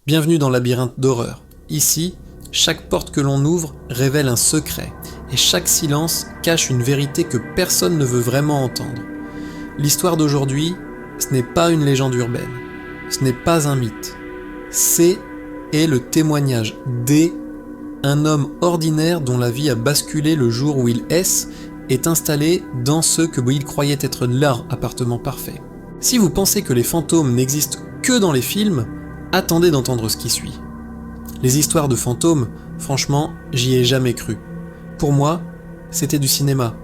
Bienvenue dans Labyrinthe d'horreur. Ici, chaque porte que l'on ouvre révèle un secret, et chaque silence cache une vérité que personne ne veut vraiment entendre. L'histoire d'aujourd'hui, ce n'est pas une légende urbaine, ce n'est pas un mythe. C'est le témoignage un homme ordinaire dont la vie a basculé le jour où il est installé dans ce que il croyait être leur appartement parfait. Si vous pensez que les fantômes n'existent que dans les films, attendez d'entendre ce qui suit. Les histoires de fantômes, franchement, j'y ai jamais cru. Pour moi, c'était du cinéma,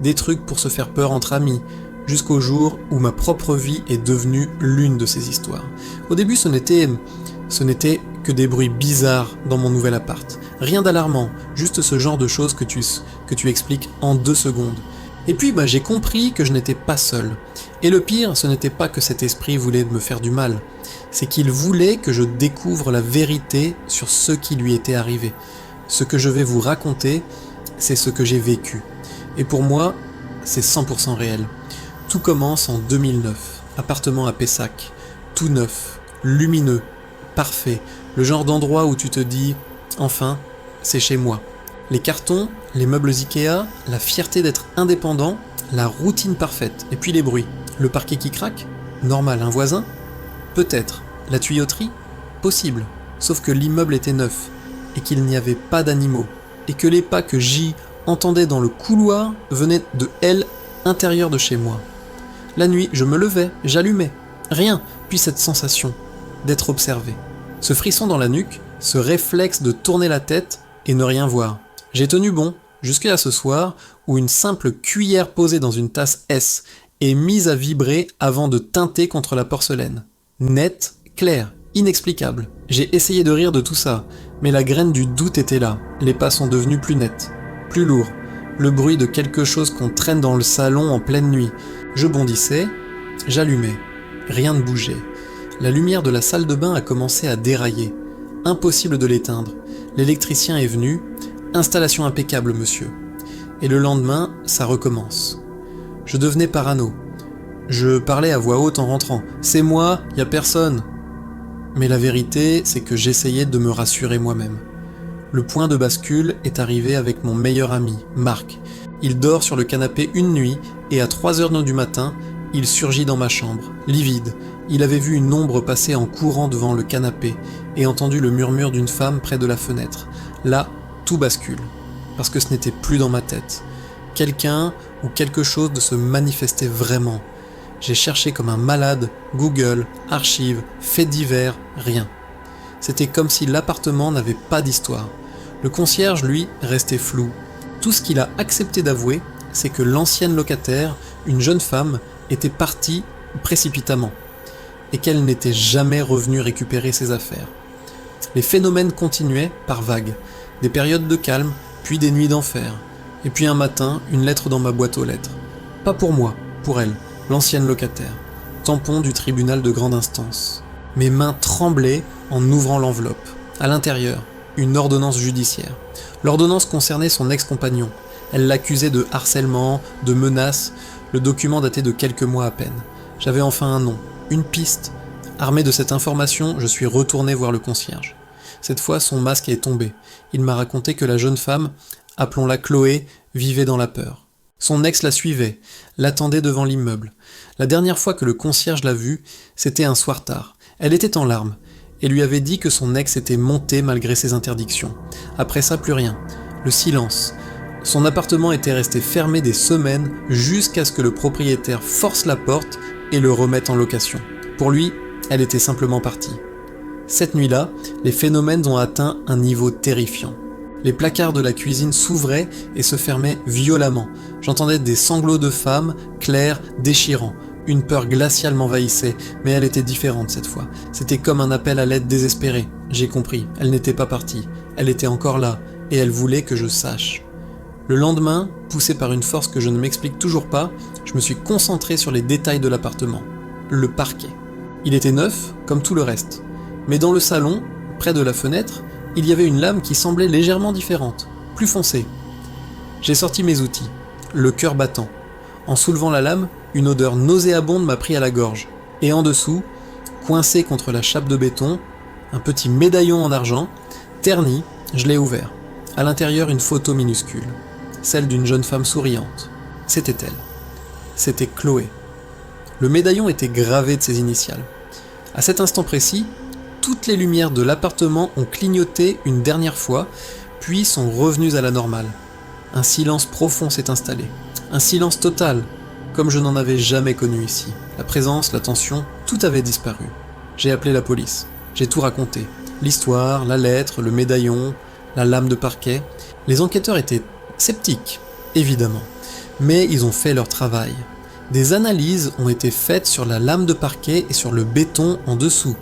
des trucs pour se faire peur entre amis, jusqu'au jour où ma propre vie est devenue l'une de ces histoires. Au début, ce n'était que des bruits bizarres dans mon nouvel appart. Rien d'alarmant, juste ce genre de choses que tu expliques en 2 secondes. Et puis j'ai compris que je n'étais pas seul. Et le pire, ce n'était pas que cet esprit voulait me faire du mal, c'est qu'il voulait que je découvre la vérité sur ce qui lui était arrivé. Ce que je vais vous raconter, c'est ce que j'ai vécu. Et pour moi, c'est 100% réel. Tout commence en 2009, appartement à Pessac, tout neuf, lumineux, parfait, le genre d'endroit où tu te dis « enfin, c'est chez moi ». Les cartons, les meubles Ikea, la fierté d'être indépendant, la routine parfaite, et puis les bruits. Le parquet qui craque? Normal, un voisin? Peut-être. La tuyauterie? Possible. Sauf que l'immeuble était neuf, et qu'il n'y avait pas d'animaux, et que les pas que j'y entendais dans le couloir venaient de l'intérieur de chez moi. La nuit, je me levais, j'allumais. Rien, puis cette sensation d'être observé. Ce frisson dans la nuque, ce réflexe de tourner la tête et ne rien voir. J'ai tenu bon, jusqu'à ce soir, où une simple cuillère posée dans une tasse S est mise à vibrer avant de teinter contre la porcelaine. Net, clair, inexplicable. J'ai essayé de rire de tout ça, mais la graine du doute était là. Les pas sont devenus plus nets, plus lourds. Le bruit de quelque chose qu'on traîne dans le salon en pleine nuit. Je bondissais, j'allumais. Rien ne bougeait. La lumière de la salle de bain a commencé à dérailler. Impossible de l'éteindre. L'électricien est venu. Installation impeccable, monsieur. Et le lendemain, ça recommence. Je devenais parano. Je parlais à voix haute en rentrant. « C'est moi, y a personne !» Mais la vérité, c'est que j'essayais de me rassurer moi-même. Le point de bascule est arrivé avec mon meilleur ami, Marc. Il dort sur le canapé une nuit, et à 3h du matin, il surgit dans ma chambre, livide. Il avait vu une ombre passer en courant devant le canapé, et entendu le murmure d'une femme près de la fenêtre. Là, tout bascule, parce que ce n'était plus dans ma tête. Quelqu'un ou quelque chose se manifestait vraiment. J'ai cherché comme un malade, Google, archives, faits divers, rien. C'était comme si l'appartement n'avait pas d'histoire. Le concierge, lui, restait flou. Tout ce qu'il a accepté d'avouer, c'est que l'ancienne locataire, une jeune femme, était partie précipitamment, et qu'elle n'était jamais revenue récupérer ses affaires. Les phénomènes continuaient par vagues. Des périodes de calme, puis des nuits d'enfer. Et puis un matin, une lettre dans ma boîte aux lettres. Pas pour moi, pour elle, l'ancienne locataire. Tampon du tribunal de grande instance. Mes mains tremblaient en ouvrant l'enveloppe. À l'intérieur, une ordonnance judiciaire. L'ordonnance concernait son ex-compagnon. Elle l'accusait de harcèlement, de menaces. Le document datait de quelques mois à peine. J'avais enfin un nom, une piste. Armé de cette information, je suis retourné voir le concierge. Cette fois, son masque est tombé. Il m'a raconté que la jeune femme, appelons-la Chloé, vivait dans la peur. Son ex la suivait, l'attendait devant l'immeuble. La dernière fois que le concierge l'a vue, c'était un soir tard. Elle était en larmes, et lui avait dit que son ex était monté malgré ses interdictions. Après ça, plus rien. Le silence. Son appartement était resté fermé des semaines jusqu'à ce que le propriétaire force la porte et le remette en location. Pour lui, elle était simplement partie. Cette nuit-là, les phénomènes ont atteint un niveau terrifiant. Les placards de la cuisine s'ouvraient et se fermaient violemment. J'entendais des sanglots de femmes, clairs, déchirants. Une peur glaciale m'envahissait, mais elle était différente cette fois. C'était comme un appel à l'aide désespéré. J'ai compris, elle n'était pas partie. Elle était encore là, et elle voulait que je sache. Le lendemain, poussé par une force que je ne m'explique toujours pas, je me suis concentré sur les détails de l'appartement. Le parquet. Il était neuf, comme tout le reste. Mais dans le salon, près de la fenêtre, il y avait une lame qui semblait légèrement différente, plus foncée. J'ai sorti mes outils, le cœur battant. En soulevant la lame, une odeur nauséabonde m'a pris à la gorge. Et en dessous, coincé contre la chape de béton, un petit médaillon en argent, terni, je l'ai ouvert. À l'intérieur, une photo minuscule, celle d'une jeune femme souriante. C'était elle. C'était Chloé. Le médaillon était gravé de ses initiales. À cet instant précis, toutes les lumières de l'appartement ont clignoté une dernière fois, puis sont revenues à la normale. Un silence profond s'est installé. Un silence total, comme je n'en avais jamais connu ici. La présence, la tension, tout avait disparu. J'ai appelé la police. J'ai tout raconté. L'histoire, la lettre, le médaillon, la lame de parquet. Les enquêteurs étaient sceptiques, évidemment. Mais ils ont fait leur travail. Des analyses ont été faites sur la lame de parquet et sur le béton en dessous.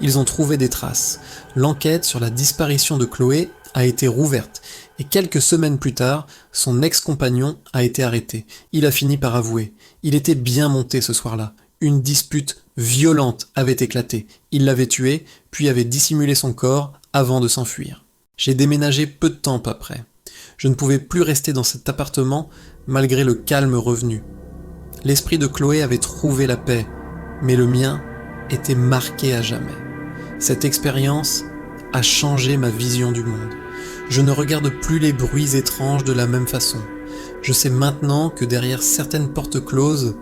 Ils ont trouvé des traces. L'enquête sur la disparition de Chloé a été rouverte. Et quelques semaines plus tard, son ex-compagnon a été arrêté. Il a fini par avouer. Il était bien monté ce soir-là. Une dispute violente avait éclaté. Il l'avait tué, puis avait dissimulé son corps avant de s'enfuir. J'ai déménagé peu de temps après. Je ne pouvais plus rester dans cet appartement malgré le calme revenu. L'esprit de Chloé avait trouvé la paix, mais le mien était marqué à jamais. Cette expérience a changé ma vision du monde. Je ne regarde plus les bruits étranges de la même façon. Je sais maintenant que derrière certaines portes closes,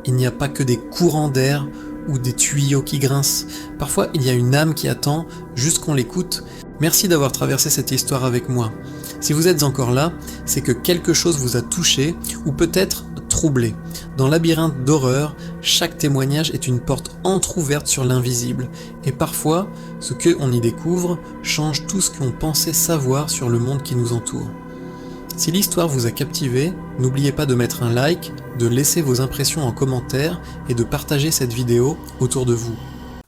il n'y a pas que des courants d'air ou des tuyaux qui grincent. Parfois, il y a une âme qui attend juste qu'on l'écoute. Merci d'avoir traversé cette histoire avec moi. Si vous êtes encore là, c'est que quelque chose vous a touché ou peut-être troublé. Dans Labyrinthe d'horreur, chaque témoignage est une porte entrouverte sur l'invisible. Et parfois, ce qu'on y découvre change tout ce qu'on pensait savoir sur le monde qui nous entoure. Si l'histoire vous a captivé, n'oubliez pas de mettre un like, de laisser vos impressions en commentaire et de partager cette vidéo autour de vous.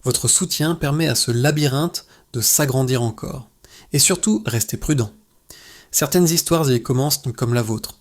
Votre soutien permet à ce labyrinthe de s'agrandir encore. Et surtout, restez prudent. Certaines histoires y commencent comme la vôtre.